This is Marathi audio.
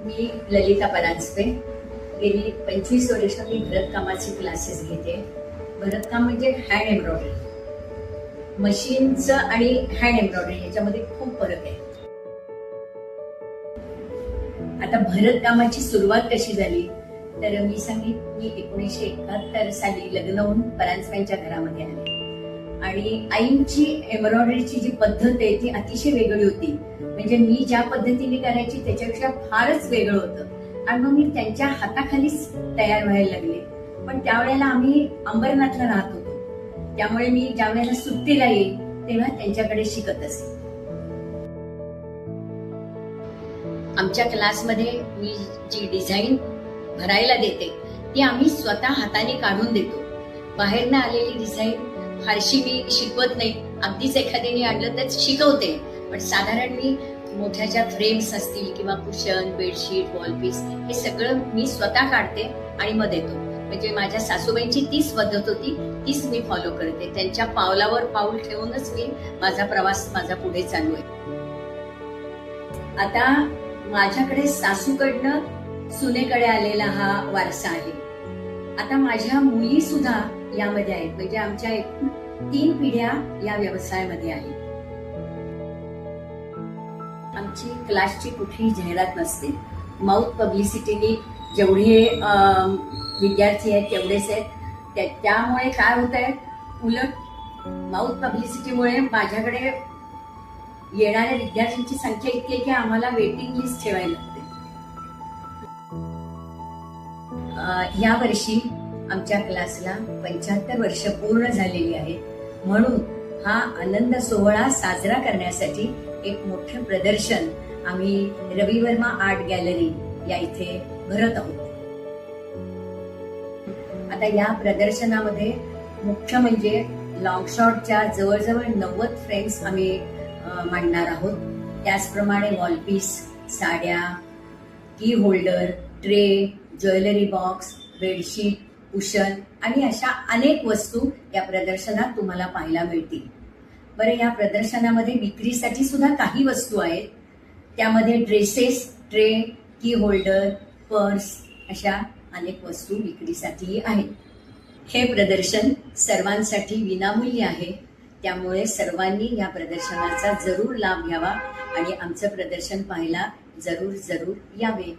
मी ललिता परांजपे. गेली 25 वर्ष मी भरतकामाचे क्लासेस घेते. भरतकाम म्हणजे हँड एम्ब्रॉयडरी. मशीनचं आणि हँड एम्ब्रॉयडरी याच्यामध्ये खूप फरक आहे. आता भरतकामाची सुरुवात कशी झाली तर मी सांगित, मी 1971 साली लग्न होऊन परांजपेंच्या घरामध्ये आले आणि आईंची एम्ब्रॉयडरीची जी पद्धत आहे ती अतिशय वेगळी होती. म्हणजे मी ज्या पद्धतीने करायची त्याच्यापेक्षा फारच वेगळं होतं आणि मग मी त्यांच्या हाताखालीच तयार व्हायला लागले. पण त्यावेळेला आम्ही अंबरनाथला राहत होतो, त्यामुळे मी ज्या वेळेला सुट्टीला येईल तेव्हा त्यांच्याकडे शिकत असे. आमच्या क्लासमध्ये मी जी डिझाईन भरायला देते ती आम्ही स्वतः हाताने काढून देतो. बाहेरनं आलेली डिझाईन फारशी मी शिकवत नाही. अगदीच एखाद्याने आणलं तर शिकवते, पण साधारण मी मोठ्याच्या फ्रेम्स असतील किंवा कुशन, बेडशीट, वॉलपीस हे सगळं मी स्वतः काढते आणि मग देतो. म्हणजे माझ्या सासूबाईंची तीच पद्धत होती, तीच मी फॉलो करते. त्यांच्या पावलावर पाऊल ठेवूनच मी माझा प्रवास पुढे चालू आहे. आता माझ्याकडे सासूकडनं सुनेकडे आलेला हा वारसा आहे. आता माझ्या मुली सुद्धा यामध्ये आहेत. म्हणजे आमच्या एकूण 3 पिढ्या या व्यवसायामध्ये आहेत. आमची क्लासची कुठलीही जाहिरात नसते. माउथ पब्लिसिटीने जेवढे विद्यार्थी आहेत तेवढेच आहेत. त्यामुळे काय होत आहे, उलट माउथ पब्लिसिटीमुळे माझ्याकडे येणाऱ्या विद्यार्थ्यांची संख्या इतकी आहे की आम्हाला वेटिंग लिस्ट ठेवायला लागते. या वर्षी आमच्या क्लासला 75 वर्ष पूर्ण झालेली आहेत. म्हणून हा आनंद सोहळा साजरा करण्यासाठी एक मोठं प्रदर्शन आम्ही रवी वर्मा आर्ट गॅलरी या इथे भरत आहोत. आता या प्रदर्शनामध्ये मुख्य म्हणजे लॉंग शॉटच्या जवळजवळ 90 फ्रेम्स आम्ही मांडणार आहोत. त्याचप्रमाणे वॉलपीस, साड्या, की holder, tray, jewellery box, bedsheet, cushion आणि अशा अनेक वस्तू या प्रदर्शनात तुम्हाला पाहायला मिळतील. बरं, या प्रदर्शनामध्ये विक्रीसाठी सुद्धा काही वस्तू आहेत. त्यामध्ये ड्रेसेस, ट्रे, की होल्डर, पर्स अशा अनेक वस्तू विक्रीसाठी आहेत. हे प्रदर्शन सर्वांसाठी विनामूल्य आहे, त्यामुळे सर्वांनी या प्रदर्शनाचा जरूर लाभ घ्यावा आणि आमचं प्रदर्शन पाहायला जरूर यावे.